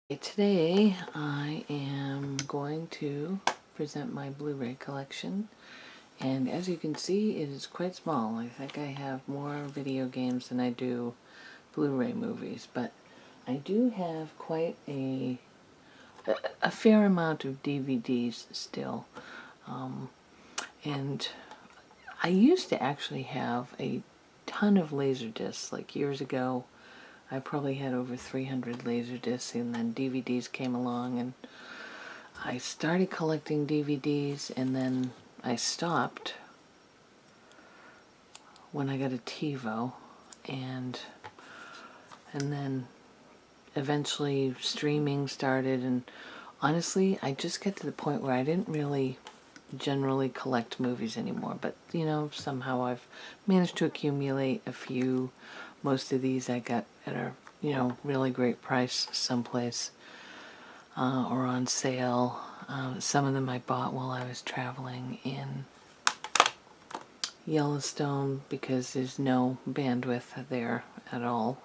Today I am going to present my Blu-ray collection, and as you can see it is quite small. I think I have more video games than I do Blu-ray movies, but I do have quite a fair amount of DVDs still, and I used to actually have a ton of Laserdiscs. Like years ago I probably had over 300 Laserdiscs, and then DVDs came along, and I started collecting DVDs, and then I stopped when I got a TiVo, and then eventually streaming started, and honestly I just got to the point where I didn't really generally collect movies anymore, but you know, somehow I've managed to accumulate a few. Most of these I got at a really great price someplace, or on sale. Some of them I bought while I was traveling in Yellowstone because there's no bandwidth there at all.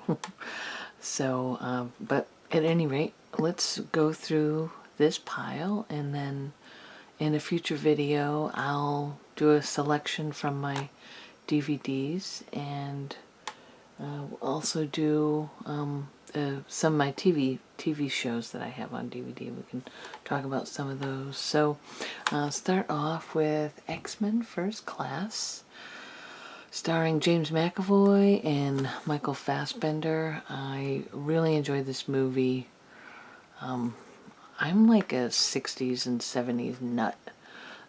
So, but at any rate, let's go through this pile, and then in a future video I'll do a selection from my DVDs, and also do some of my TV shows that I have on DVD. We can talk about some of those. So I'll start off with X-Men First Class, starring James McAvoy and Michael Fassbender. I really enjoyed this movie. I'm like a 60s and 70s nut,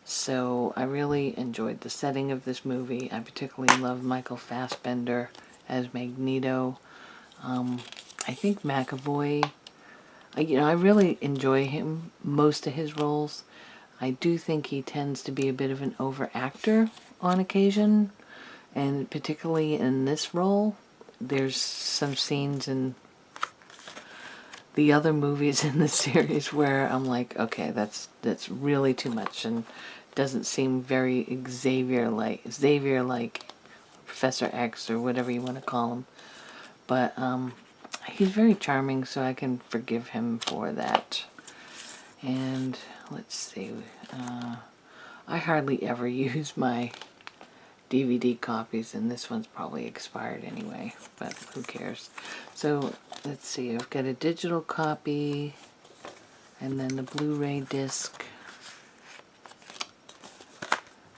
so I really enjoyed the setting of this movie. I particularly love Michael Fassbender as Magneto. I think McAvoy, I really enjoy him, most of his roles. I do think he tends to be a bit of an overactor on occasion, and particularly in this role. There's some scenes in the other movies in the series where I'm like, okay, that's really too much, and doesn't seem very Xavier-like, Professor X or whatever you want to call him. But he's very charming, so I can forgive him for that. And let's see, I hardly ever use my DVD copies, and this one's probably expired anyway, but who cares. So let's see, I've got a digital copy and then the Blu-ray disc.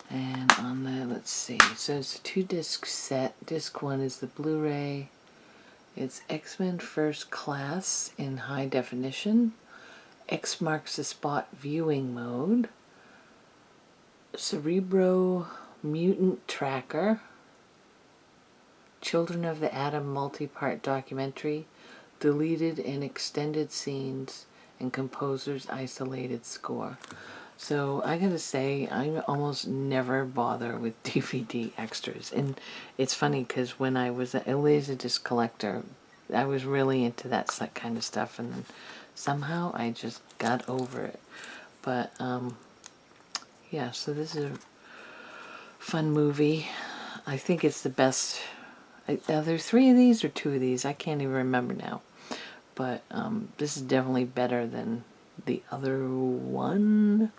And on the, let's see, so it's a 2-disc set. Disc 1 is the Blu-ray. It's X-Men First Class in high definition. X marks the spot viewing mode. Cerebro Mutant Tracker. Children of the Atom multi-part documentary. Deleted and extended scenes and composer's isolated score. So I gotta say, I almost never bother with DVD extras. And it's funny because when I was a Laserdisc collector, I was really into that kind of stuff, and then somehow I just got over it. But yeah, so this is a fun movie. I think it's the best. Are there 3 of these or 2 of these? I can't even remember now. But this is definitely better than the other one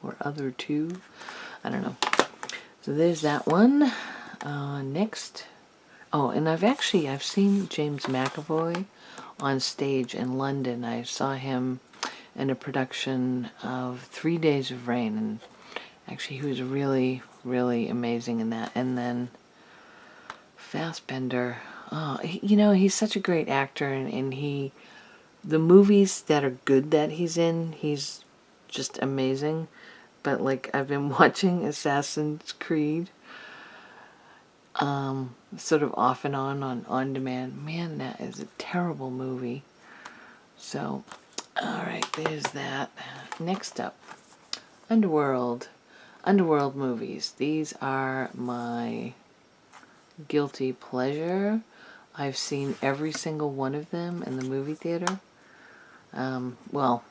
or other 2. I don't know. So there's that one. Next. Oh, and I've seen James McAvoy on stage in London. I saw him in a production of 3 Days of Rain, and actually he was really, really amazing in that. And then Fassbender, oh, he's such a great actor, and the movies that are good that he's in, he's just amazing. But like, I've been watching Assassin's Creed, sort of off and on demand. Man, that is a terrible movie. So, alright, there's that. Next up, Underworld. Underworld movies. These are my guilty pleasure. I've seen every single one of them in the movie theater. Well,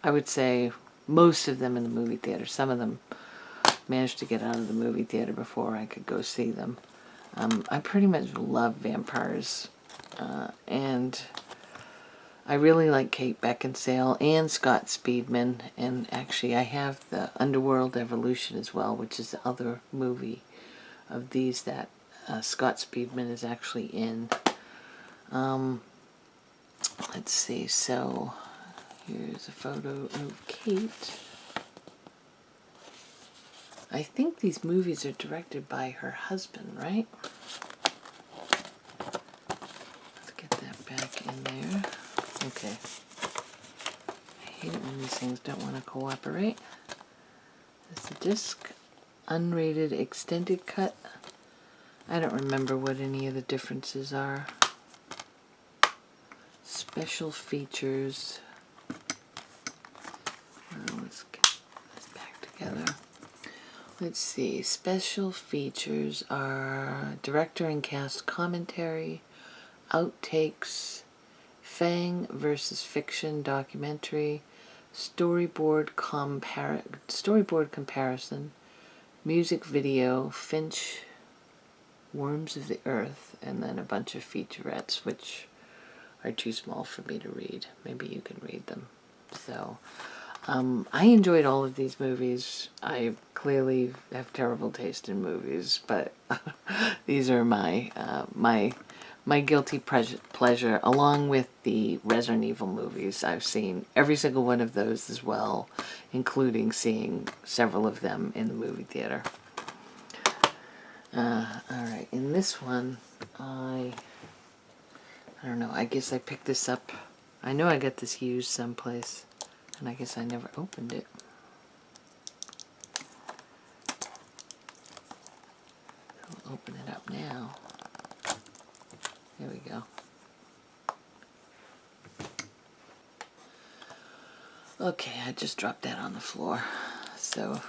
I would say most of them in the movie theater. Some of them managed to get out of the movie theater before I could go see them. I pretty much love vampires, and I really like Kate Beckinsale and Scott Speedman, and actually I have the Underworld Evolution as well, which is the other movie of these that Scott Speedman is actually in. Let's see, so here's a photo of Kate. I think these movies are directed by her husband, right? Let's get that back in there. Okay. I hate it when these things don't want to cooperate. There's the disc. Unrated extended cut. I don't remember what any of the differences are. Special features. Let's get this back together. Let's see. Special features are director and cast commentary, outtakes, Fang versus Fiction documentary, storyboard comparison, music video, Finch, Worms of the Earth, and then a bunch of featurettes, which are too small for me to read. Maybe you can read them. So, I enjoyed all of these movies. I clearly have terrible taste in movies, but these are my guilty pleasure, along with the Resident Evil movies. I've seen every single one of those as well, including seeing several of them in the movie theater. Alright, in this one, I don't know, I guess I picked this up. I know I got this used someplace, and I guess I never opened it. I'll open it up now. There we go. Okay, I just dropped that on the floor, so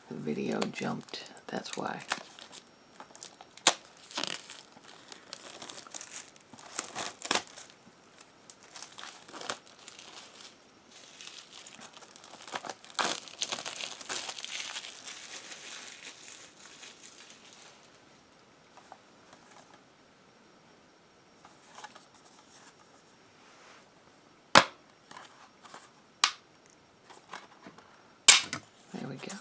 the video jumped, that's why. There we go.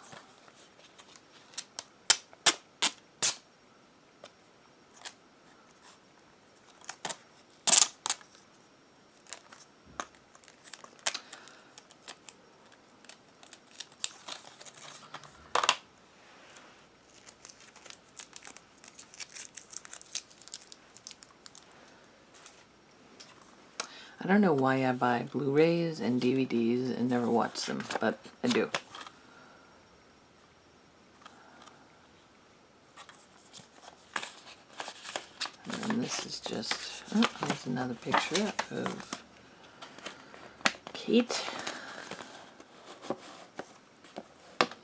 I don't know why I buy Blu-rays and DVDs and never watch them, but I do. And this is just, oh, there's another picture of Kate.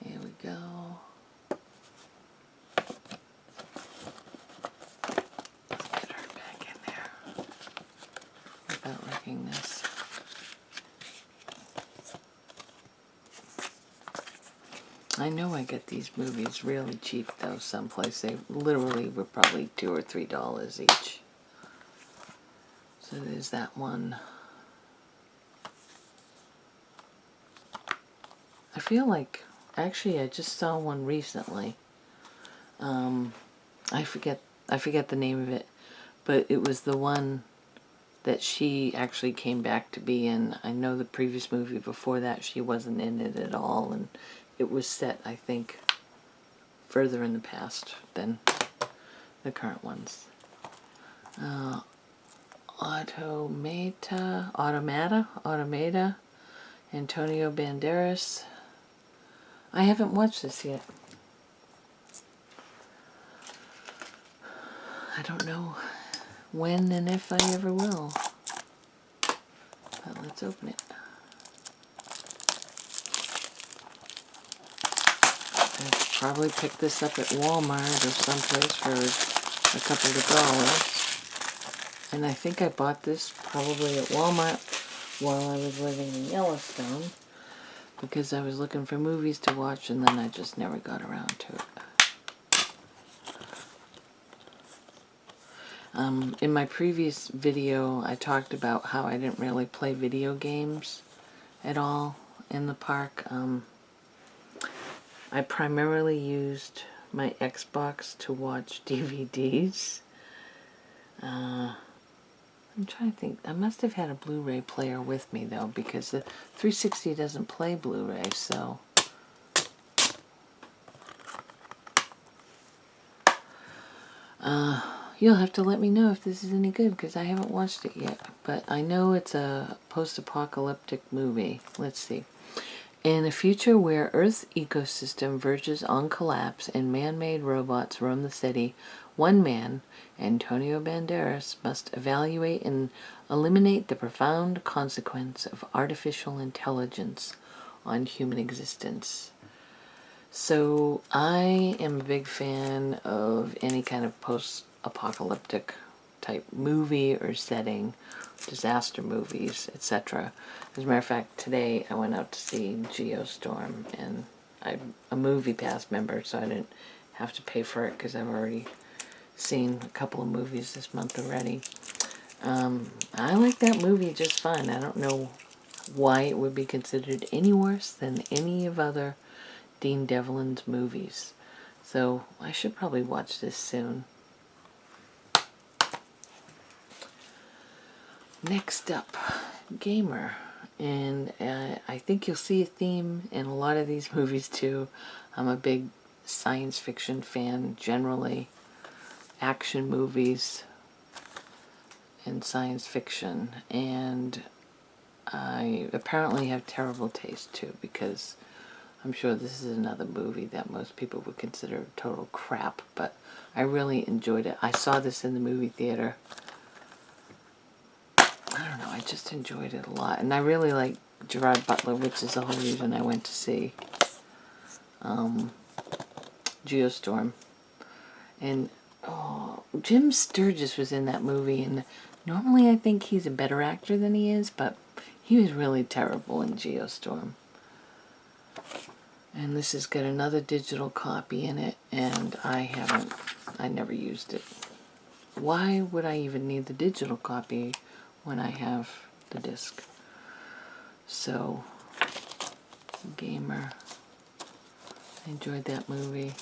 Here we go. Let's get her back in there without wrecking this. I know I get these movies really cheap though someplace. They literally were probably $2 or $3 each. So there's that one. I feel like, actually I just saw one recently. I forget the name of it, but it was the one that she actually came back to be in. I know the previous movie before that she wasn't in it at all, and it was set, I think, further in the past than the current ones. Automata, Antonio Banderas. I haven't watched this yet. I don't know when and if I ever will. But let's open it. I probably picked this up at Walmart or someplace for a couple of dollars. And I think I bought this probably at Walmart while I was living in Yellowstone, because I was looking for movies to watch and then I just never got around to it. In my previous video, I talked about how I didn't really play video games at all in the park. I primarily used my Xbox to watch DVDs. I'm trying to think. I must have had a Blu-ray player with me, though, because the 360 doesn't play Blu-ray, so... You'll have to let me know if this is any good, because I haven't watched it yet. But I know it's a post-apocalyptic movie. Let's see. In a future where Earth's ecosystem verges on collapse and man-made robots roam the city, one man, Antonio Banderas, must evaluate and eliminate the profound consequence of artificial intelligence on human existence. So I am a big fan of any kind of post-apocalyptic type movie or setting, disaster movies, etc. As a matter of fact, today I went out to see Geostorm, and I'm a Movie Pass member, so I didn't have to pay for it because I've already seen a couple of movies this month already. I like that movie just fine. I don't know why it would be considered any worse than any of other Dean Devlin's movies. So I should probably watch this soon. Next up, Gamer. And I think you'll see a theme in a lot of these movies too. I'm a big science fiction fan generally. Action movies and science fiction. And I apparently have terrible taste too, because I'm sure this is another movie that most people would consider total crap, but I really enjoyed it. I saw this in the movie theater. I don't know, I just enjoyed it a lot. And I really like Gerard Butler, which is the whole reason I went to see Geostorm. And Jim Sturgis was in that movie, and normally I think he's a better actor than he is, but he was really terrible in Geostorm. And this has got another digital copy in it, and I never used it. Why would I even need the digital copy when I have the disc? So, Gamer. I enjoyed that movie.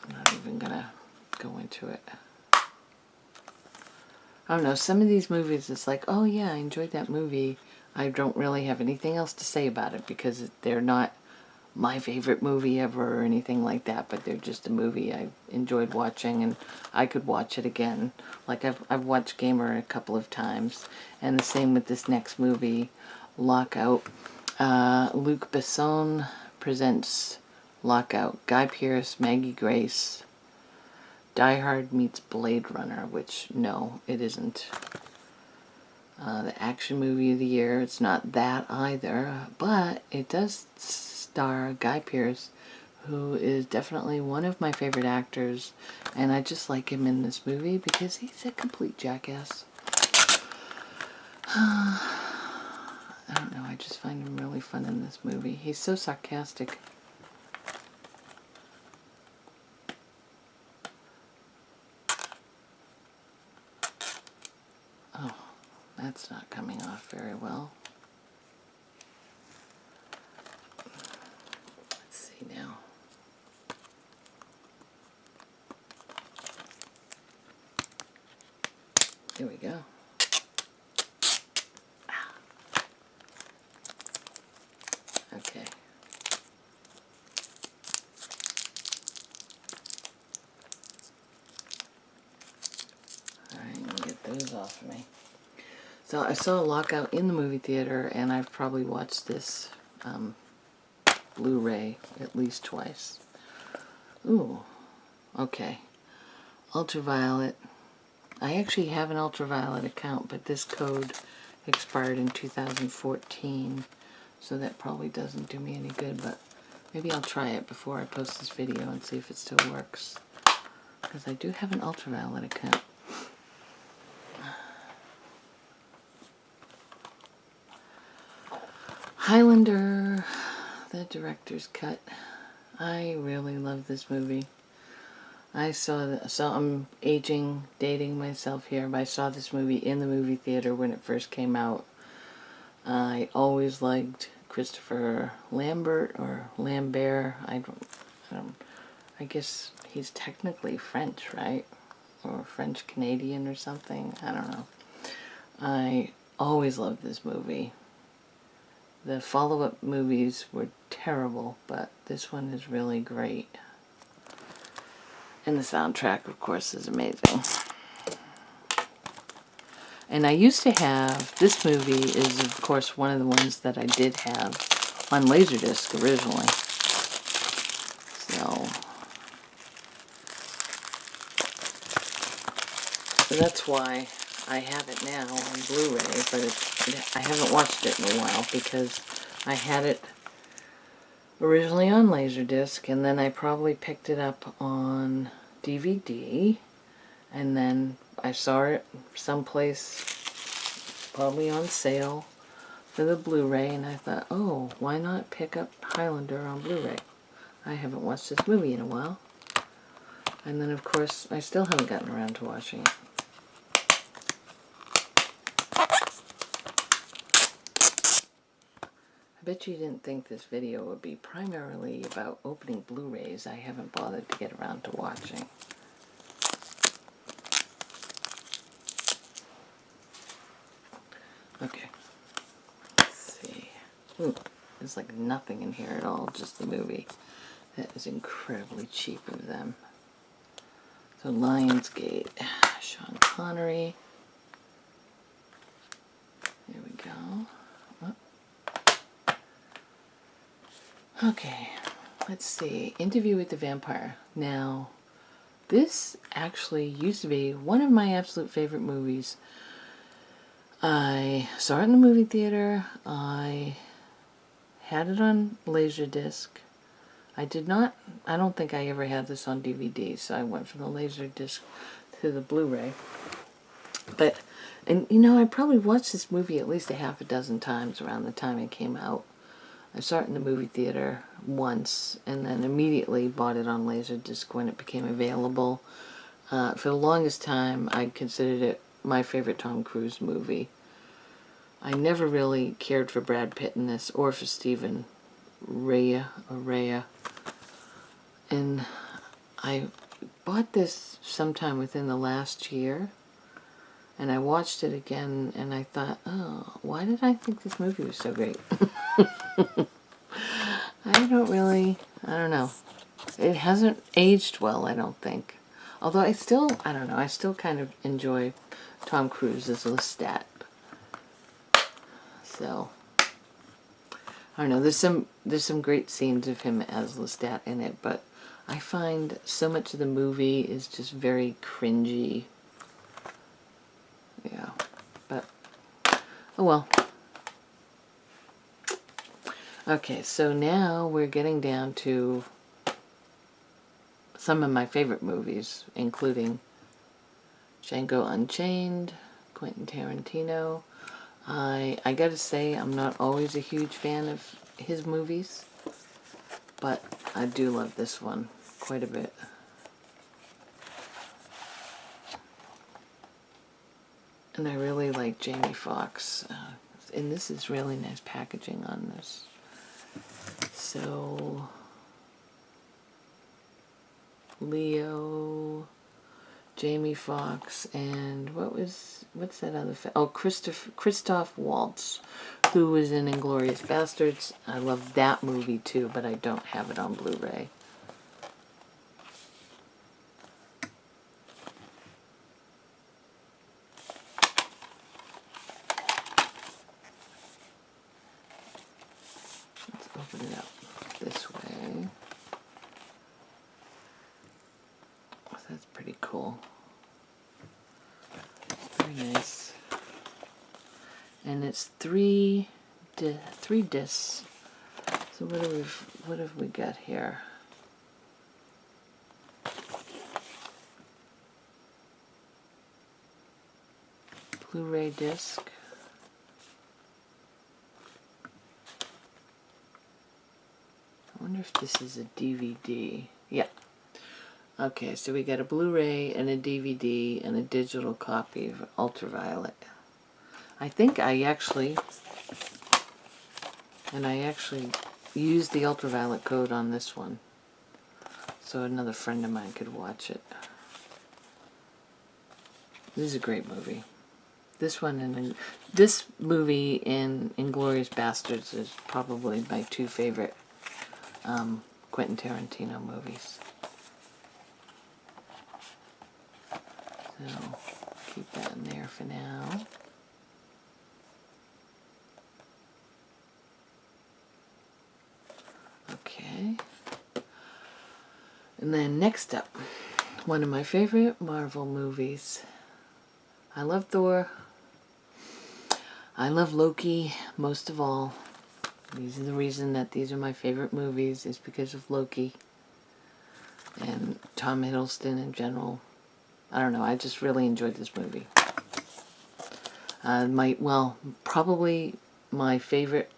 I'm not even gonna go into it. I don't know, some of these movies, it's like, oh yeah, I enjoyed that movie. I don't really have anything else to say about it because they're not my favorite movie ever or anything like that, but they're just a movie I enjoyed watching and I could watch it again. Like I've watched Gamer a couple of times, and the same with this next movie, Lockout. Luc Besson presents Lockout. Guy Pearce, Maggie Grace. Die Hard meets Blade Runner, which, no, it isn't. The action movie of the year, it's not that either, but it does star Guy Pearce, who is definitely one of my favorite actors, and I just like him in this movie because he's a complete jackass. I don't know, I just find him really fun in this movie. He's so sarcastic. Oh, that's not coming off very well. Let's see now. Here we go. Okay. Alright, I'm gonna get those off of me. So I saw Lockout in the movie theater, and I've probably watched this Blu-ray at least twice. Ooh, okay. Ultraviolet. I actually have an Ultraviolet account, but this code expired in 2014, so that probably doesn't do me any good, but maybe I'll try it before I post this video and see if it still works, because I do have an Ultraviolet account. Highlander, the director's cut. I really love this movie. So I'm dating myself here, but I saw this movie in the movie theater when it first came out. I always liked Christopher Lambert or Lambert. I guess he's technically French, right? Or French Canadian or something. I don't know. I always loved this movie. The follow-up movies were terrible, but this one is really great. And the soundtrack, of course, is amazing. And I used to have, this movie is, of course, one of the ones that I did have on Laserdisc originally. So that's why I have it now on Blu-ray, but I haven't watched it in a while because I had it originally on Laserdisc, and then I probably picked it up on DVD, and then I saw it someplace, probably on sale for the Blu-ray, and I thought, oh, why not pick up Highlander on Blu-ray? I haven't watched this movie in a while. And then, of course, I still haven't gotten around to watching it. I bet you didn't think this video would be primarily about opening Blu-rays I haven't bothered to get around to watching. Okay. Let's see. Ooh, there's like nothing in here at all, just the movie. That is incredibly cheap of them. So Lionsgate, Sean Connery. There we go. Okay, let's see. Interview with the Vampire. Now, this actually used to be one of my absolute favorite movies. I saw it in the movie theater. I had it on Laserdisc. I don't think I ever had this on DVD, so I went from the Laserdisc to the Blu-ray. And you know, I probably watched this movie at least a half a dozen times around the time it came out. I saw it in the movie theater once, and then immediately bought it on Laserdisc when it became available. For the longest time, I considered it my favorite Tom Cruise movie. I never really cared for Brad Pitt in this, or for Stephen Rea. And I bought this sometime within the last year, and I watched it again, and I thought, oh, why did I think this movie was so great? I don't know. It hasn't aged well, I don't think. Although I still kind of enjoy Tom Cruise as Lestat. So, I don't know, there's some great scenes of him as Lestat in it, but I find so much of the movie is just very cringy. Yeah, but, oh well. Okay, so now we're getting down to some of my favorite movies, including Django Unchained, Quentin Tarantino. I gotta say, I'm not always a huge fan of his movies, but I do love this one quite a bit. And I really like Jamie Foxx, and this is really nice packaging on this. So, Leo, Jamie Foxx, and what's that other film? Oh, Christoph Waltz, who was in Inglourious Basterds. I love that movie too, but I don't have it on Blu-ray. Let's open it up this way. That's pretty cool. Very nice. And it's three discs. So what have we got here? Blu-ray disc. I wonder if this is a DVD. Yeah. Okay, so we got a Blu-ray and a DVD and a digital copy of Ultraviolet. I think I actually used the Ultraviolet code on this one, so another friend of mine could watch it. This is a great movie. This one and this movie and Inglourious Basterds is probably my two favorite Quentin Tarantino movies. So keep that in there for now. Okay. And then next up, one of my favorite Marvel movies. I love Thor. I love Loki most of all. These are the reason that these are my favorite movies, is because of Loki and Tom Hiddleston in general. I don't know, I just really enjoyed this movie. Probably my favorite,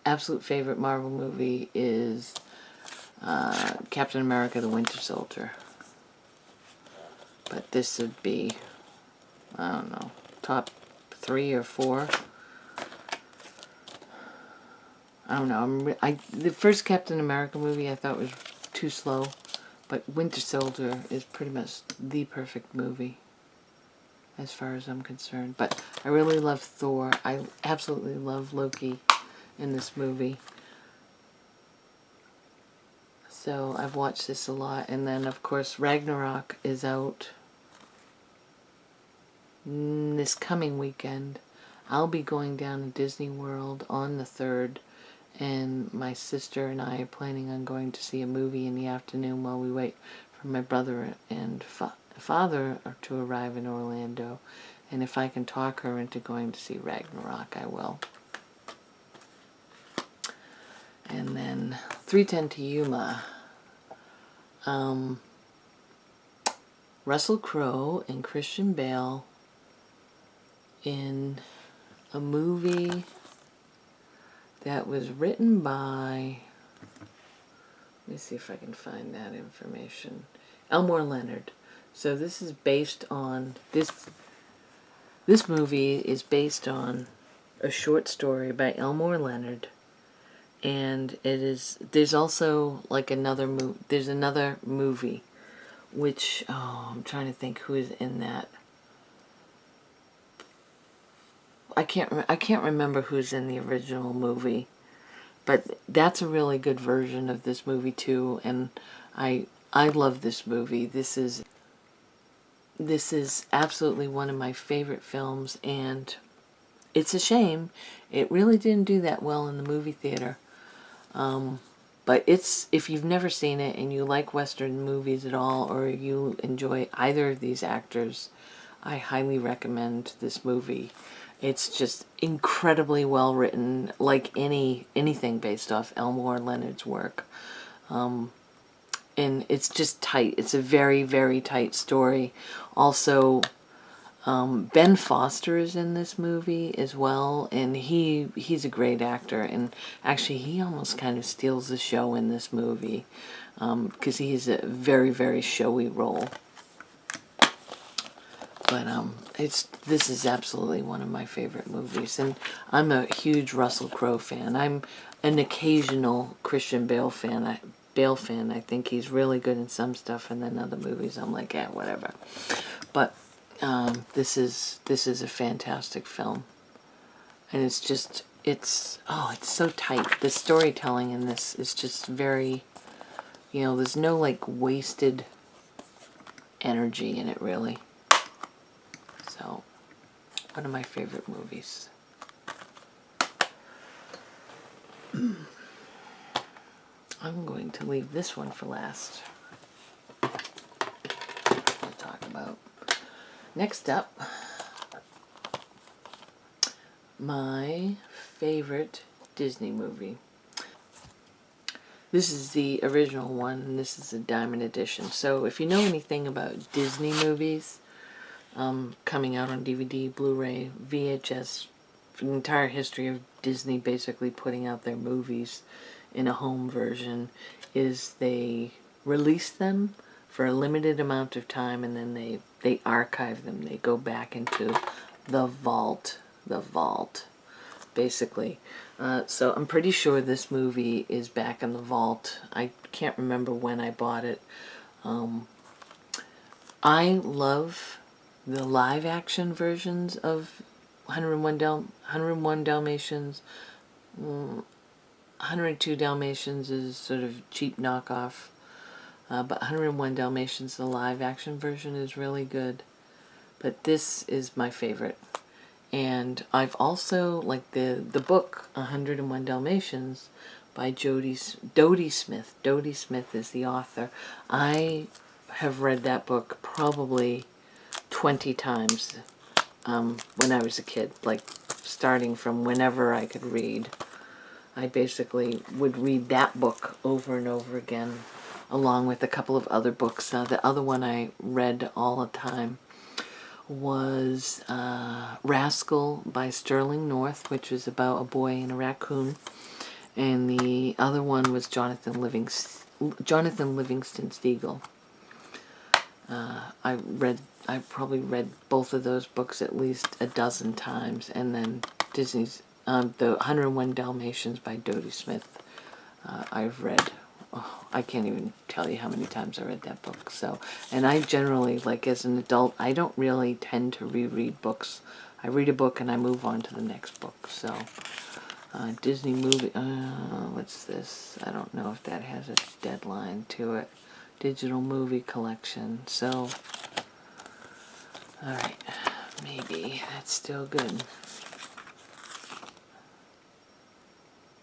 absolute favorite Marvel movie is Captain America: The Winter Soldier. But this would be, I don't know, top 3 or 4. I don't know. The first Captain America movie I thought was too slow, but Winter Soldier is pretty much the perfect movie as far as I'm concerned. But I really love Thor. I absolutely love Loki in this movie. So I've watched this a lot. And then, of course, Ragnarok is out this coming weekend. I'll be going down to Disney World on the 3rd. And my sister and I are planning on going to see a movie in the afternoon while we wait for my brother and father to arrive in Orlando. And if I can talk her into going to see Ragnarok, I will. And then 3:10 to Yuma. Russell Crowe and Christian Bale in a movie that was written by, let me see if I can find that information, Elmore Leonard. So this is based on, this movie is based on a short story by Elmore Leonard, and there's also like there's another movie, which, I'm trying to think who is in that. I can't remember who's in the original movie, but that's a really good version of this movie too, and I love this movie. This is absolutely one of my favorite films, and it's a shame it really didn't do that well in the movie theater. But if you've never seen it and you like Western movies at all, or you enjoy either of these actors, I highly recommend this movie. It's just incredibly well written, like anything based off Elmore Leonard's work. And it's just tight. It's a very, very tight story. Also, Ben Foster is in this movie as well, and he's a great actor, and actually he almost kind of steals the show in this movie, because he's a very, very showy role. But this is absolutely one of my favorite movies, and I'm a huge Russell Crowe fan. I'm an occasional Christian Bale fan. I think he's really good in some stuff, and then other movies I'm like, yeah, whatever. But this is a fantastic film, and it's so tight. The storytelling in this is just very, there's no like wasted energy in it, really. So, one of my favorite movies. I'm going to leave this one for last to talk about. Next up, my favorite Disney movie. This is the original one, and this is a Diamond Edition. So if you know anything about Disney movies, coming out on DVD, Blu-ray, VHS, for the entire history of Disney basically putting out their movies in a home version, is they release them for a limited amount of time, and then they archive them. They go back into the vault, basically. So I'm pretty sure this movie is back in the vault. I can't remember when I bought it. I love the live action versions of 101 Dalmatians. 102 Dalmatians is sort of cheap knockoff. But 101 Dalmatians, the live action version, is really good. But this is my favorite. And I've also, like the book, 101 Dalmatians, by Dodie Smith. Dodie Smith is the author. I have read that book probably 20 times when I was a kid. Like, starting from whenever I could read. I basically would read that book over and over again, along with a couple of other books. The other one I read all the time was Rascal by Sterling North, which was about a boy and a raccoon. And the other one was Jonathan Livingston Seagull. I probably read both of those books at least a dozen times. And then Disney's the 101 Dalmatians by Dodie Smith. I've read, I can't even tell you how many times I read that book. So, and I generally, like as an adult, I don't really tend to reread books. I read a book and I move on to the next book. So, Disney movie, what's this? I don't know if that has a deadline to it. Digital movie collection. So, alright, maybe that's still good.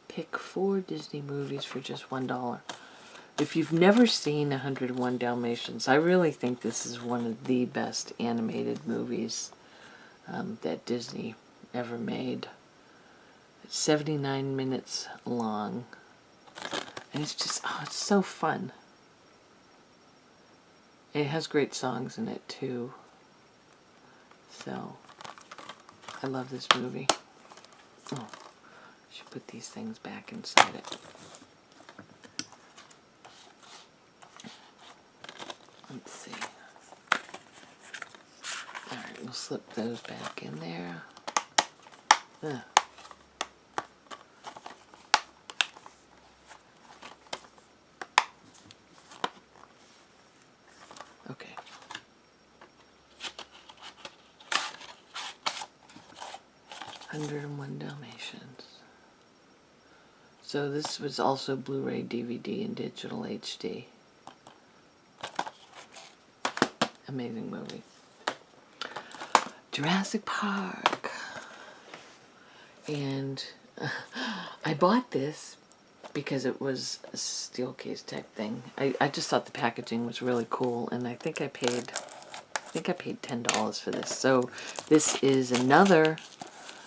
Pick 4 Disney movies for just $1. If you've never seen 101 Dalmatians, I really think this is one of the best animated movies that Disney ever made. It's 79 minutes long, and it's just, it's so fun. It has great songs in it too. So, I love this movie. Oh, I should put these things back inside it. Let's see. Alright, we'll slip those back in there. Ugh. Okay. "101 Dalmatians." So this was also Blu-ray, DVD, and digital HD. Amazing movie. Jurassic Park. And I bought this because it was a steel case type thing. I just thought the packaging was really cool, and I think I paid $10 for this. So this is another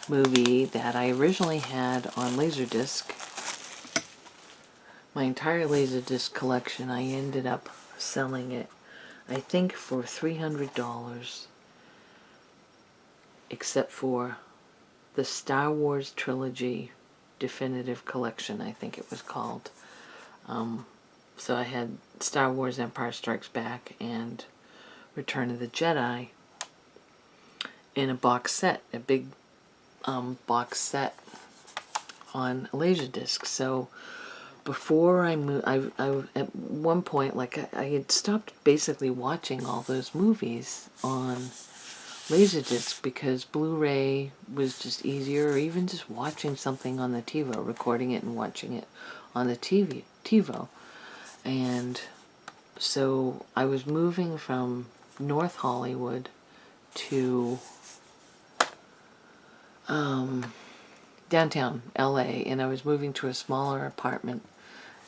movie that I originally had on Laserdisc. My entire Laserdisc collection, I ended up selling it, I think, for $300, except for the Star Wars Trilogy Definitive Collection, I think it was called. So I had Star Wars Empire Strikes Back and Return of the Jedi in a box set, a big box set on Laserdisc. So before I moved, I at one point, like I had stopped basically watching all those movies on Laserdisc because Blu-ray was just easier, or even just watching something on the TiVo, recording it and watching it on the TiVo. And so I was moving from North Hollywood to downtown LA, and I was moving to a smaller apartment,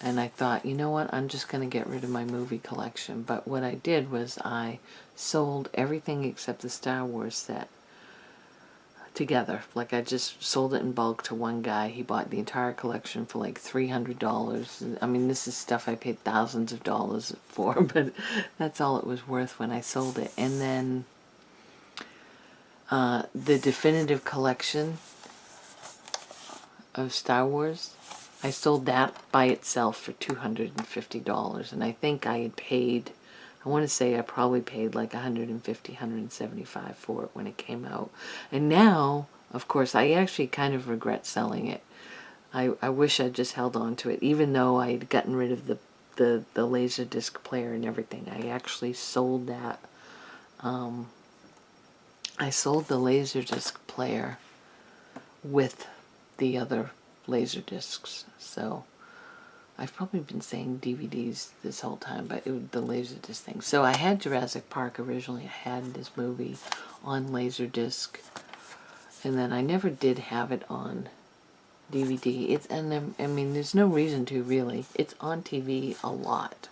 and I thought, you know what, I'm just going to get rid of my movie collection. But what I did was I sold everything except the Star Wars set together. Like, I just sold it in bulk to one guy. He bought the entire collection for like $300. I mean, this is stuff I paid thousands of dollars for, but that's all it was worth when I sold it. And then the definitive collection of Star Wars, I sold that by itself for $250, and I think I had paid I want to say I probably paid like $150, $175 for it when it came out. And now, of course, I actually kind of regret selling it. I wish I'd just held on to it, even though I'd gotten rid of the Laserdisc player and everything. I actually sold that. I sold the Laserdisc player with the other Laserdiscs. So I've probably been saying DVDs this whole time, but it was the Laserdisc thing. So I had Jurassic Park originally. I had this movie on Laserdisc, and then I never did have it on DVD. I mean, there's no reason to, really. It's on TV a lot,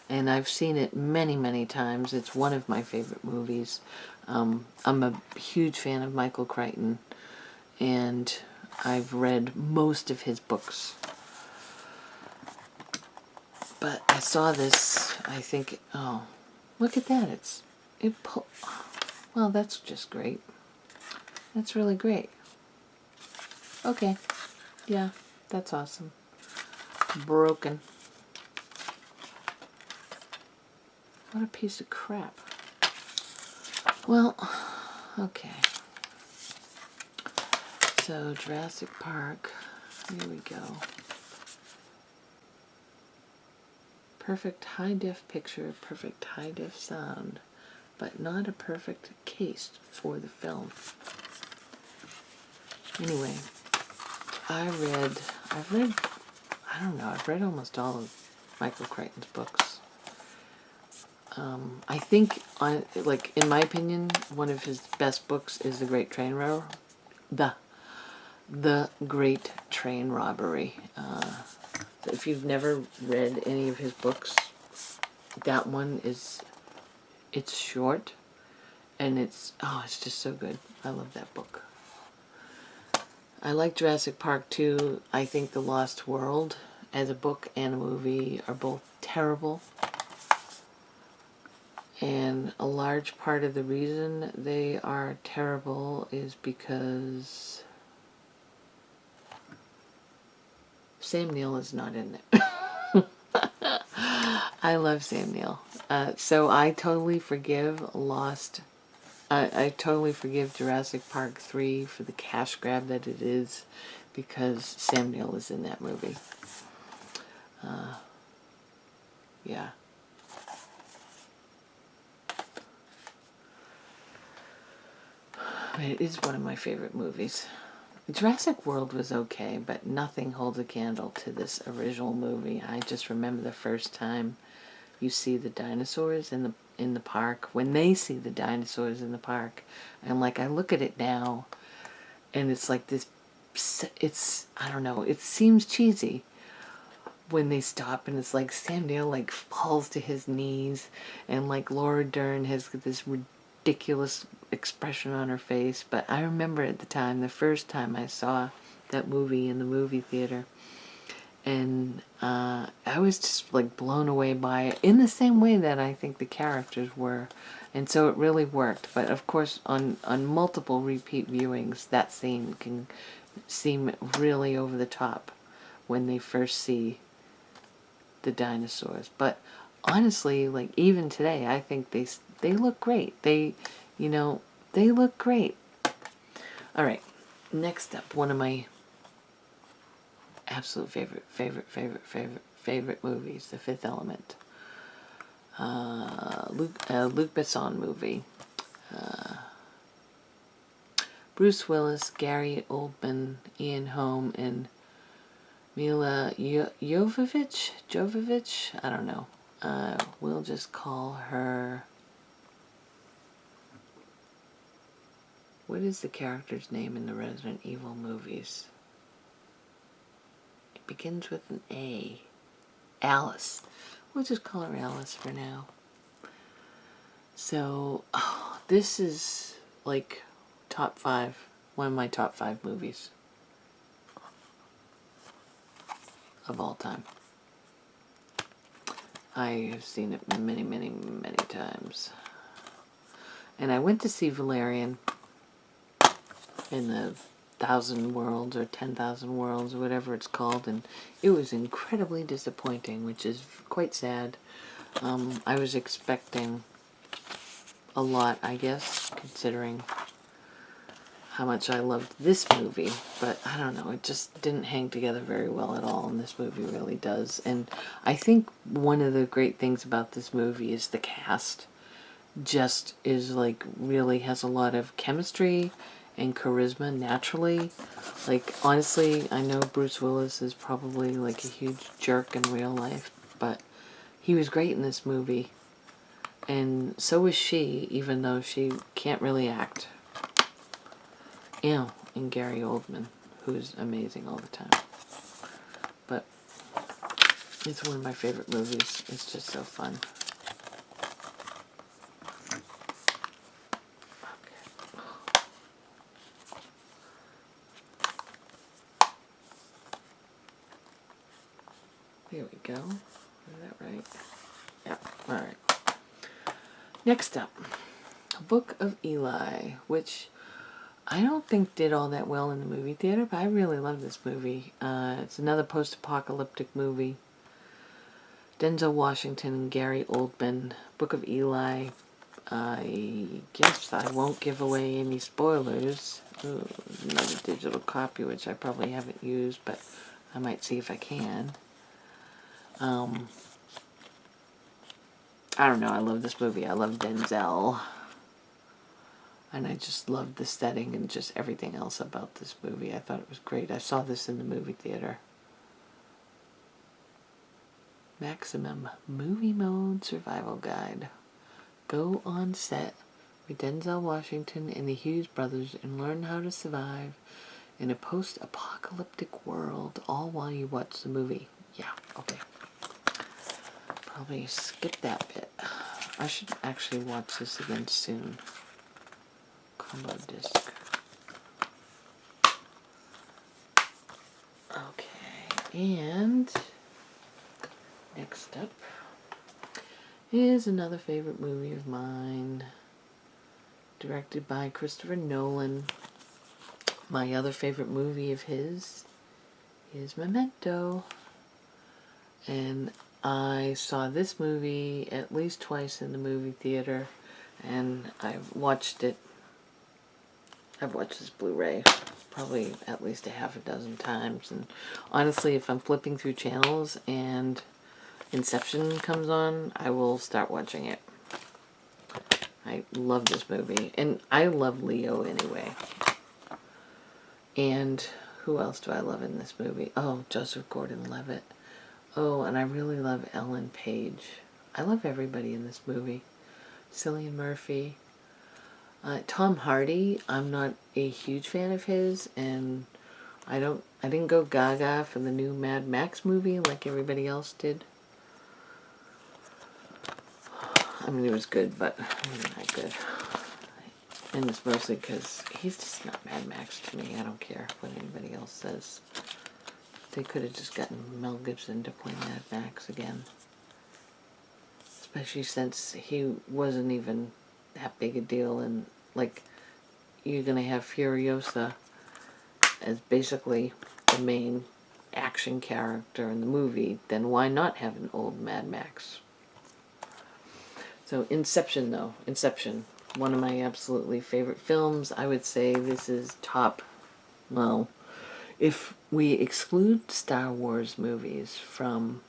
and I've seen it many, many times. It's one of my favorite movies. I'm a huge fan of Michael Crichton, and I've read most of his books. But I saw this, I think, oh, look at that. Well, that's just great. That's really great. Okay. Yeah, that's awesome. Broken. What a piece of crap. Well, okay. So, Jurassic Park. Here we go. Perfect high-def picture, perfect high-def sound, but not a perfect case for the film. Anyway, I've read almost all of Michael Crichton's books. I think, in my opinion, one of his best books is The Great Train Robbery. The Great Train Robbery. If you've never read any of his books, that one it's short, and it's just so good. I love that book. I like Jurassic Park too. I think The Lost World as a book and a movie are both terrible. And a large part of the reason they are terrible is because Sam Neill is not in it. I love Sam Neill. So I totally forgive I totally forgive Jurassic Park 3 for the cash grab that it is, because Sam Neill is in that movie. Yeah. It is one of my favorite movies. Jurassic World was okay, but nothing holds a candle to this original movie. I just remember the first time you see the dinosaurs in the park, when they see the dinosaurs in the park, and I look at it now, and it's like this, I don't know, it seems cheesy when they stop, and it's like Sam Neill falls to his knees, and Laura Dern has this ridiculous expression on her face. But I remember at the time, the first time I saw that movie in the movie theater, and I was just blown away by it, in the same way that I think the characters were, and so it really worked. But of course, on multiple repeat viewings, that scene can seem really over the top when they first see the dinosaurs. But honestly, even today, I think they look great. They look great. All right, next up, one of my absolute favorite movies, The Fifth Element. Luc Besson movie. Bruce Willis, Gary Oldman, Ian Holm, and Mila Jovovich. I don't know. We'll just call her. What is the character's name in the Resident Evil movies? It begins with an A. Alice. We'll just call her Alice for now. So, this is top 5, one of my top 5 movies of all time. I have seen it many, many, many times. And I went to see Valerian in the 1,000 Worlds or 10,000 Worlds or whatever it's called, and it was incredibly disappointing, which is quite sad. I was expecting a lot, I guess, considering how much I loved this movie, but I don't know, it just didn't hang together very well at all, and this movie really does. And I think one of the great things about this movie is the cast just is like really has a lot of chemistry and charisma naturally. Like, honestly, I know Bruce Willis is probably like a huge jerk in real life, but he was great in this movie. And so is she, even though she can't really act. And Gary Oldman, who's amazing all the time. But it's one of my favorite movies. It's just so fun. There we go. Is that right? Yeah. Alright. Next up, Book of Eli, which I don't think did all that well in the movie theater, but I really love this movie. It's another post-apocalyptic movie. Denzel Washington and Gary Oldman. Book of Eli. I guess I won't give away any spoilers. Ooh, another digital copy, which I probably haven't used, but I might see if I can. I don't know, I love this movie. I love Denzel. And I just loved the setting and just everything else about this movie. I thought it was great. I saw this in the movie theater. Maximum Movie Mode Survival Guide. Go on set with Denzel Washington and the Hughes brothers and learn how to survive in a post-apocalyptic world, all while you watch the movie. Yeah, okay. Probably skip that bit. I should actually watch this again soon. Combo disc. Okay, and next up is another favorite movie of mine, directed by Christopher Nolan. My other favorite movie of his is Memento. And I saw this movie at least twice in the movie theater, and I've watched this Blu-ray probably at least a half a dozen times. And honestly, if I'm flipping through channels and Inception comes on, I will start watching it. I love this movie, and I love Leo anyway. And who else do I love in this movie? Oh, Joseph Gordon-Levitt. Oh, and I really love Ellen Page. I love everybody in this movie. Cillian Murphy. Tom Hardy, I'm not a huge fan of his, and I didn't go gaga for the new Mad Max movie like everybody else did. I mean, it was good, but not good. And it's mostly because he's just not Mad Max to me. I don't care what anybody else says. They could have just gotten Mel Gibson to play Mad Max again. Especially since he wasn't even that big a deal, and like, you're gonna have Furiosa as basically the main action character in the movie, then why not have an old Mad Max? So Inception, though. Inception. One of my absolutely favorite films. I would say this is top, well, if we exclude Star Wars movies from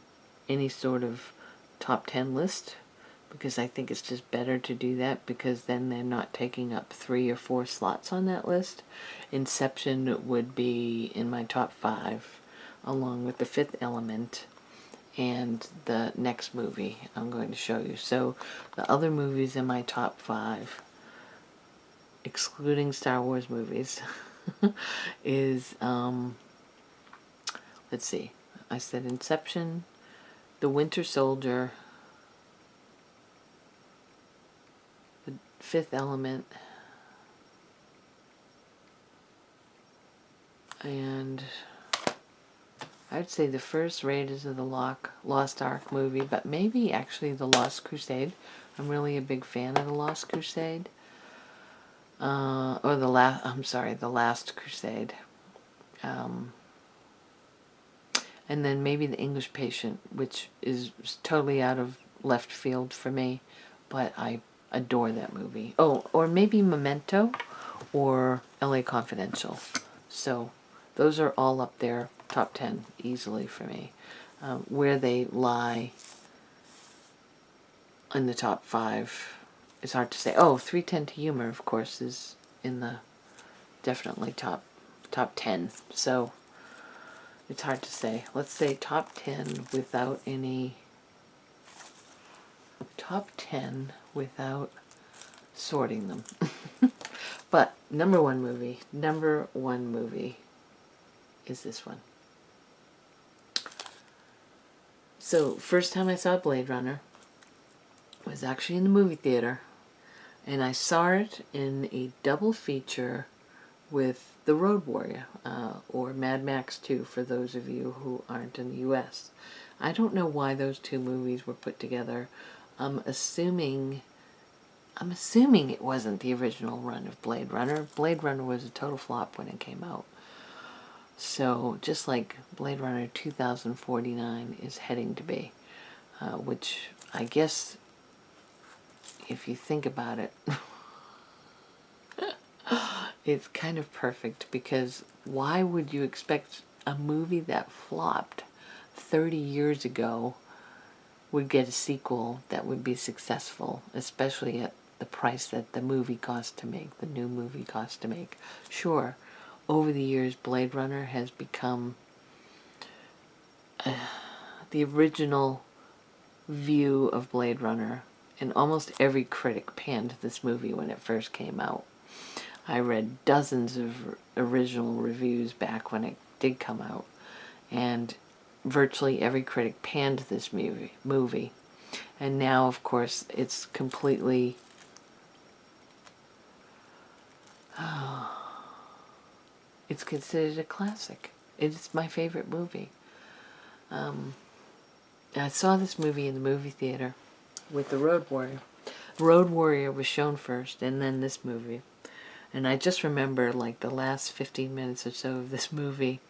any sort of top 10 list, because I think it's just better to do that, because then they're not taking up 3 or 4 slots on that list. Inception would be in my top 5, along with The Fifth Element and the next movie I'm going to show you. So the other movies in my top 5, excluding Star Wars movies, is, let's see, I said Inception, The Winter Soldier, The Fifth Element, and I'd say the first Raiders of the Lost Ark movie, but maybe actually The Lost Crusade. I'm really a big fan of The Lost Crusade. Or The Last Crusade. And then maybe The English Patient, which is totally out of left field for me, but I adore that movie. Oh, or maybe Memento or LA Confidential. So those are all up there, top 10 easily for me. Where they lie in the top 5 is hard to say. Oh, 3:10 to Yuma, of course, is in the definitely top 10. So it's hard to say. Let's say top 10 without any... top 10 without sorting them. But number one movie is this one. So first time I saw Blade Runner was actually in the movie theater, and I saw it in a double feature with The Road Warrior, or Mad Max 2 for those of you who aren't in the US. I don't know why those two movies were put together. I'm assuming it wasn't the original run of Blade Runner. Blade Runner was a total flop when it came out. So just like Blade Runner 2049 is heading to be, which I guess if you think about it, it's kind of perfect, because why would you expect a movie that flopped 30 years ago would get a sequel that would be successful, especially at the price that the movie cost to make, the new movie cost to make. Sure, over the years, Blade Runner has become the original view of Blade Runner, and almost every critic panned this movie when it first came out. I read dozens of original reviews back when it did come out, and virtually every critic panned this movie. And now, of course, it's completely... it's considered a classic. It's my favorite movie. I saw this movie in the movie theater with The Road Warrior. Road Warrior was shown first, and then this movie. And I just remember, like, the last 15 minutes or so of this movie,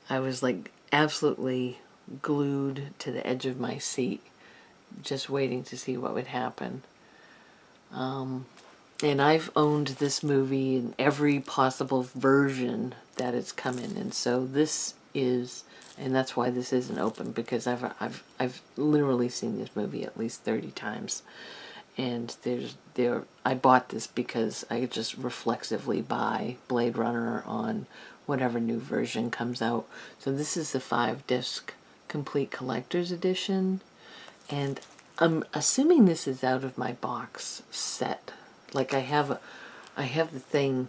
I was, like, absolutely glued to the edge of my seat, just waiting to see what would happen. And I've owned this movie in every possible version that it's come in, and so this is, and that's why this isn't open, because I've literally seen this movie at least 30 times. And I bought this because I just reflexively buy Blade Runner on whatever new version comes out. So this is the 5-disc complete collector's edition, and I'm assuming this is out of my box set. Like, I have the thing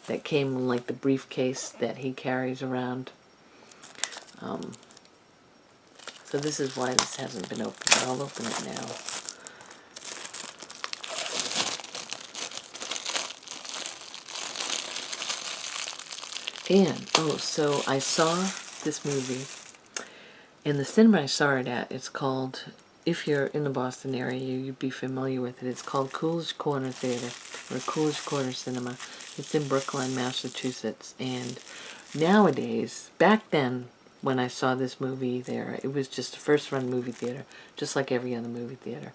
that came in, like, the briefcase that he carries around. So this is why this hasn't been opened, but I'll open it now. And, so I saw this movie in the cinema I saw it at. It's called, if you're in the Boston area, you'd be familiar with it. It's called Coolidge Corner Theater, or Coolidge Corner Cinema. It's in Brookline, Massachusetts. And nowadays, back then, when I saw this movie there, it was just a first-run movie theater, just like every other movie theater.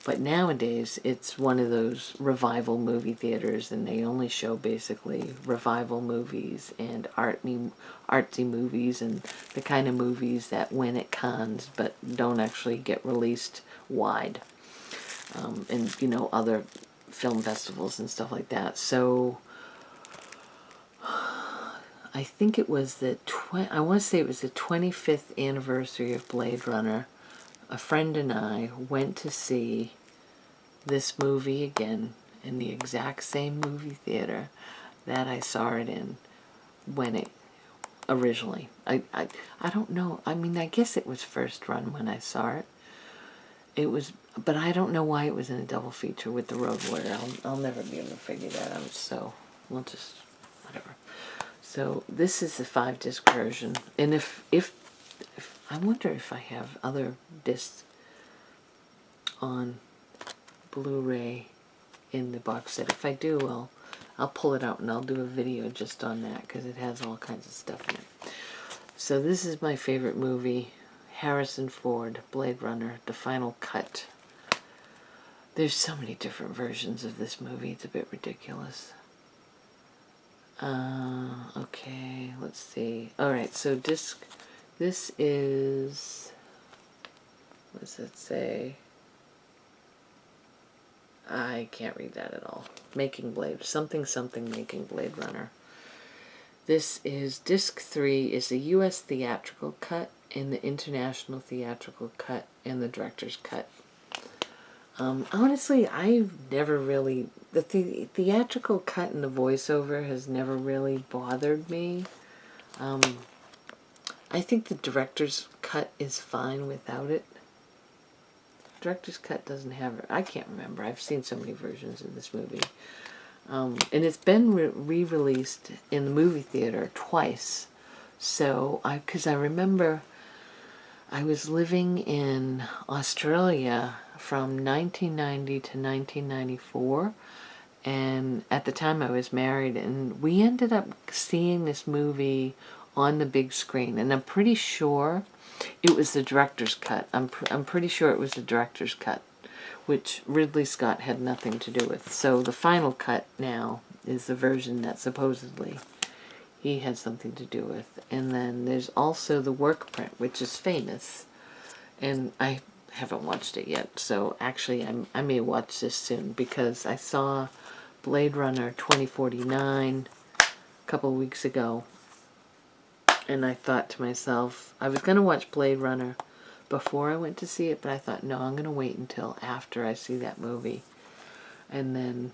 But nowadays, it's one of those revival movie theaters, and they only show basically revival movies and artsy movies, and the kind of movies that win at Cannes but don't actually get released wide, and, you know, other film festivals and stuff like that. So I think it was I want to say it was the 25th anniversary of Blade Runner. A friend and I went to see this movie again in the exact same movie theater that I saw it in when it originally. I don't know. I mean, I guess it was first run when I saw it. It was, but I don't know why it was in a double feature with The Road Warrior. I'll never be able to figure that out. So we'll just whatever. So this is the 5-disc version, and if I wonder if I have other discs on Blu-ray in the box set. If I do, I'll pull it out and I'll do a video just on that, because it has all kinds of stuff in it. So this is my favorite movie, Harrison Ford, Blade Runner, the final cut. There's so many different versions of this movie, it's a bit ridiculous. Okay, let's see. Alright, so this is, what does it say? I can't read that at all. Making Blade, something Making Blade Runner. This is, disc 3 is the US theatrical cut and the international theatrical cut and the director's cut. Honestly, I've never really, the theatrical cut and the voiceover has never really bothered me. I think the director's cut is fine without it. Director's cut doesn't have it. I can't remember. I've seen so many versions of this movie. And it's been re-released in the movie theater twice. So, because I remember I was living in Australia from 1990 to 1994, and at the time I was married, and we ended up seeing this movie on the big screen, and I'm pretty sure it was the director's cut. I'm pretty sure it was the director's cut, which Ridley Scott had nothing to do with. So the final cut now is the version that supposedly he had something to do with. And then there's also the work print, which is famous, and I haven't watched it yet, so actually I may watch this soon, because I saw Blade Runner 2049 a couple of weeks ago, and I thought to myself, I was going to watch Blade Runner before I went to see it, but I thought, no, I'm going to wait until after I see that movie. And then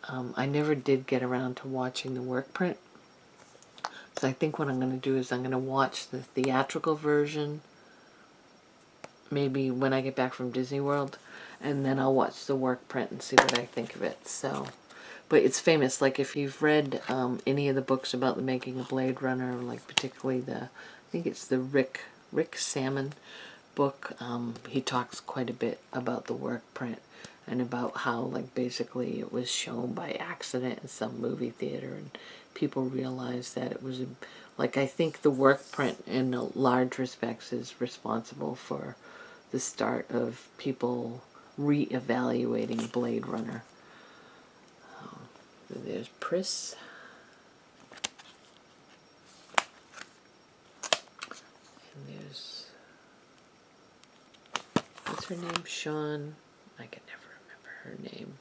I never did get around to watching the work print, so I think what I'm going to do is I'm going to watch the theatrical version maybe when I get back from Disney World, and then I'll watch the work print and see what I think of it. So, but it's famous. Like, if you've read any of the books about the making of Blade Runner, like particularly I think it's the Rick Salmon book, he talks quite a bit about the work print and about how, like, basically it was shown by accident in some movie theater, and people realized that it was like, I think the work print in large respects is responsible for the start of people re-evaluating Blade Runner. There's Pris. And there's, what's her name? Sean. I can never remember her name.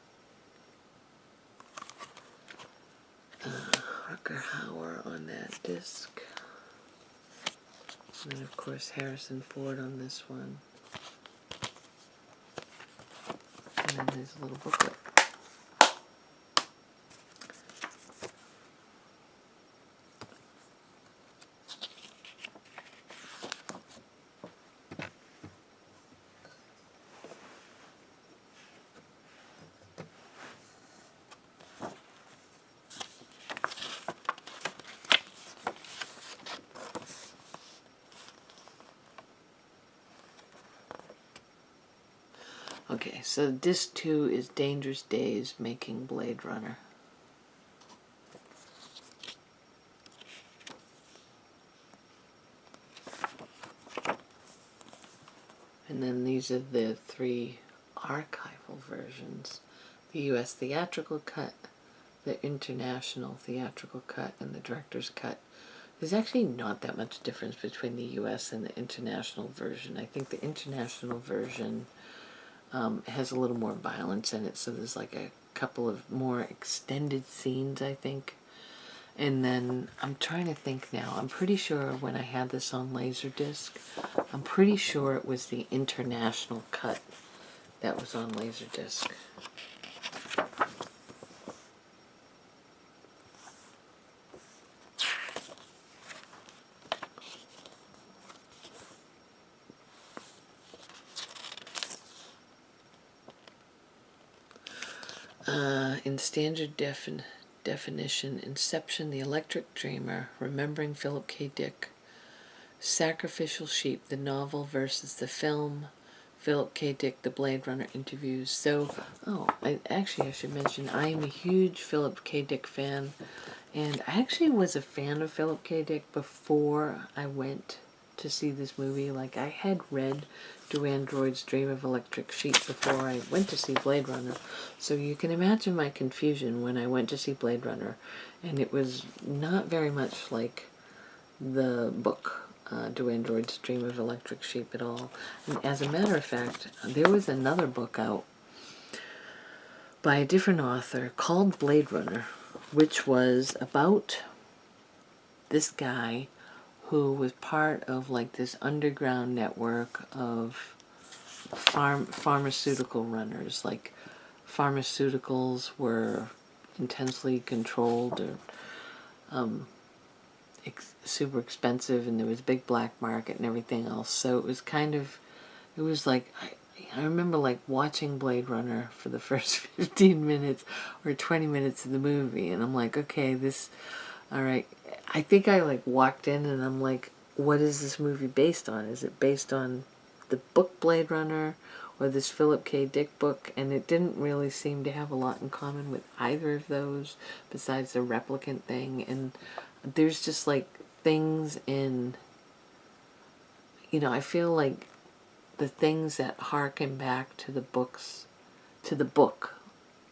Rucker Hauer on that disc. And then, of course, Harrison Ford on this one. And then there's a little booklet. Okay, so disc 2 is Dangerous Days, Making Blade Runner. And then these are the 3 archival versions. The US theatrical cut, the international theatrical cut, and the director's cut. There's actually not that much difference between the US and the international version. I think the international version has a little more violence in it, so there's like a couple of more extended scenes, I think. And then I'm trying to think now. I'm pretty sure when I had this on Laserdisc, I'm pretty sure it was the international cut that was on Laserdisc. In standard definition, Inception, The Electric Dreamer, Remembering Philip K. Dick, Sacrificial Sheep, the novel versus the film, Philip K. Dick, the Blade Runner interviews. So, I should mention, I am a huge Philip K. Dick fan, and I actually was a fan of Philip K. Dick before I went to see this movie. Like, I had read Do Androids Dream of Electric Sheep before I went to see Blade Runner. So you can imagine my confusion when I went to see Blade Runner. And it was not very much like the book, Do Androids Dream of Electric Sheep at all. And as a matter of fact, there was another book out by a different author called Blade Runner, which was about this guy who was part of like this underground network of pharmaceutical runners. Like, pharmaceuticals were intensely controlled or super expensive, and there was a big black market and everything else. So it was kind of, it was like, I remember like watching Blade Runner for the first 15 minutes or 20 minutes of the movie, and I'm like, okay, this, all right. I think I like walked in and I'm like, what is this movie based on? Is it based on the book Blade Runner or this Philip K. Dick book? And it didn't really seem to have a lot in common with either of those besides the replicant thing. And there's just like things in, you know, I feel like the things that harken back to the books, to the book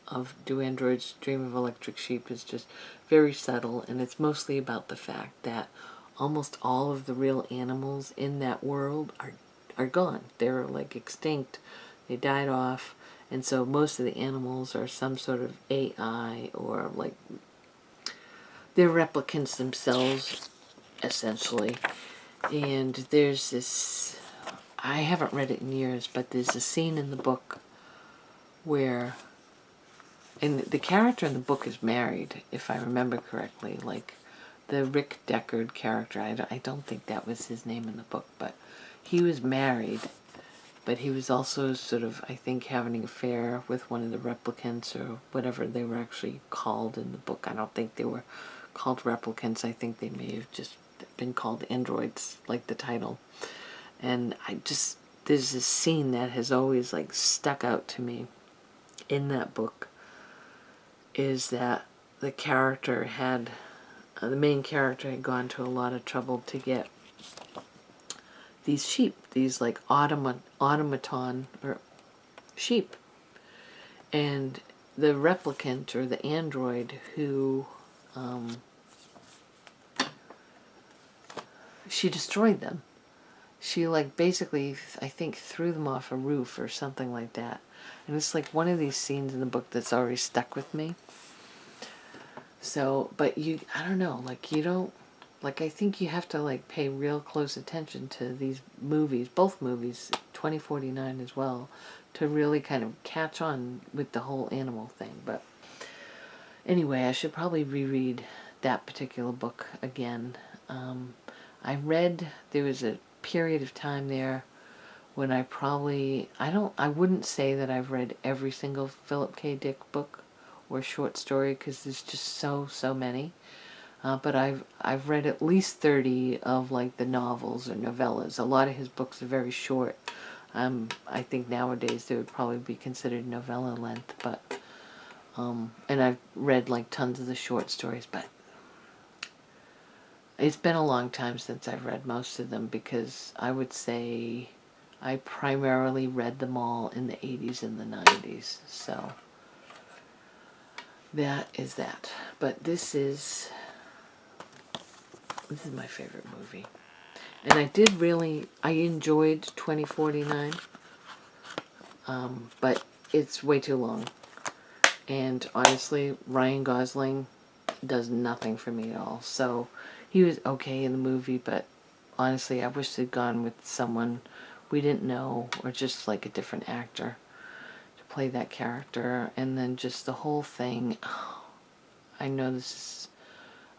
of Do Androids Dream of Electric Sheep is just very subtle, and it's mostly about the fact that almost all of the real animals in that world are gone. They're like extinct. They died off, and so most of the animals are some sort of AI, or like they're replicants themselves, essentially. And there's this, I haven't read it in years, but there's a scene in the book where, and the character in the book is married, if I remember correctly. Like, the Rick Deckard character, I don't think that was his name in the book, but he was married, but he was also sort of, I think, having an affair with one of the replicants, or whatever they were actually called in the book. I don't think they were called replicants. I think they may have just been called androids, like the title. And there's this scene that has always like stuck out to me in that book, is that the character had, the main character had gone to a lot of trouble to get these sheep, these like automaton or sheep. And the replicant, or the android who, she destroyed them. She like basically, I think, threw them off a roof or something like that. And it's like one of these scenes in the book that's already stuck with me. So, but I don't know, like you don't, like I think you have to like pay real close attention to these movies, both movies, 2049 as well, to really kind of catch on with the whole animal thing. But anyway, I should probably reread that particular book again. I read, there was a period of time there when I wouldn't say that I've read every single Philip K. Dick book or short story, because there's just so many. But I've read at least 30 of like the novels or novellas. A lot of his books are very short. I think nowadays they would probably be considered novella length, but and I've read like tons of the short stories, but it's been a long time since I've read most of them, because I would say I primarily read them all in the 80s and the 90s. So that is that. But this is my favorite movie. And I enjoyed 2049, but it's way too long. And honestly, Ryan Gosling does nothing for me at all. So he was okay in the movie, but honestly, I wish they'd gone with someone we didn't know, or just like a different actor to play that character. And then just the whole thing, I know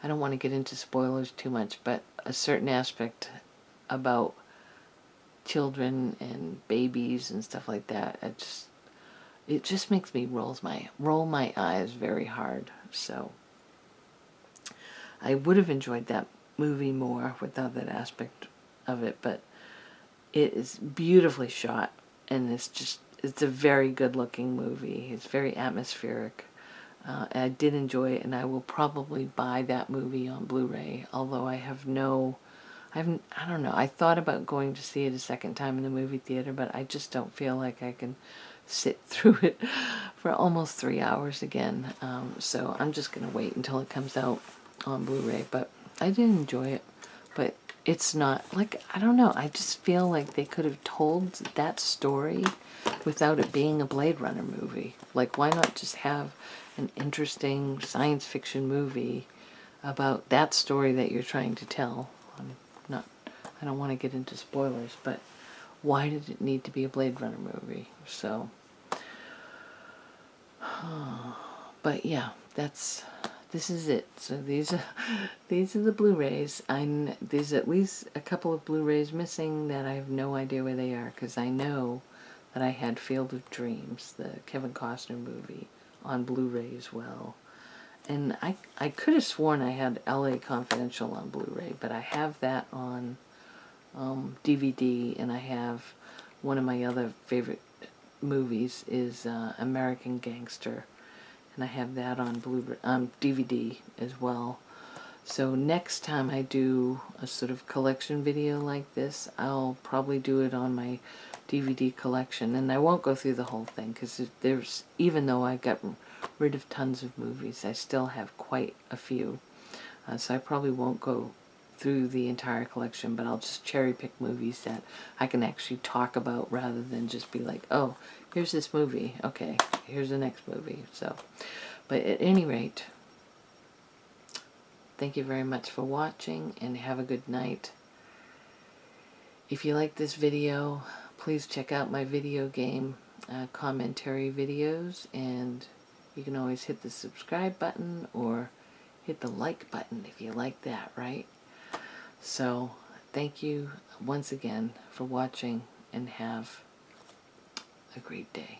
I don't want to get into spoilers too much, but a certain aspect about children and babies and stuff like that, it just makes me roll my eyes very hard. So I would have enjoyed that movie more without that aspect of it, but it is beautifully shot, and it's a very good looking movie. It's very atmospheric. I did enjoy it, and I will probably buy that movie on Blu-ray, although I have no I don't know. I thought about going to see it a second time in the movie theater, but I just don't feel like I can sit through it for almost 3 hours again. So I'm just going to wait until it comes out on Blu-ray. But I did enjoy it. But it's not, like, I don't know. I just feel like they could have told that story without it being a Blade Runner movie. Like, why not just have an interesting science fiction movie about that story that you're trying to tell? I don't want to get into spoilers, but why did it need to be a Blade Runner movie? So, but yeah, this is it. So these are the Blu-rays. There's at least a couple of Blu-rays missing that I have no idea where they are, because I know that I had Field of Dreams, the Kevin Costner movie, on Blu-ray as well. And I could have sworn I had LA Confidential on Blu-ray, but I have that on DVD, and I have one of my other favorite movies is American Gangster, and I have that on DVD as well. So next time I do a sort of collection video like this, I'll probably do it on my DVD collection, and I won't go through the whole thing, because there's, even though I got rid of tons of movies, I still have quite a few. So I probably won't go through the entire collection, but I'll just cherry pick movies that I can actually talk about, rather than just be like, oh, here's this movie, okay, here's the next movie. So, but at any rate, thank you very much for watching, and have a good night. If you like this video, please check out my video game commentary videos, and you can always hit the subscribe button or hit the like button if you like that, right? So, thank you once again for watching, and have a great day.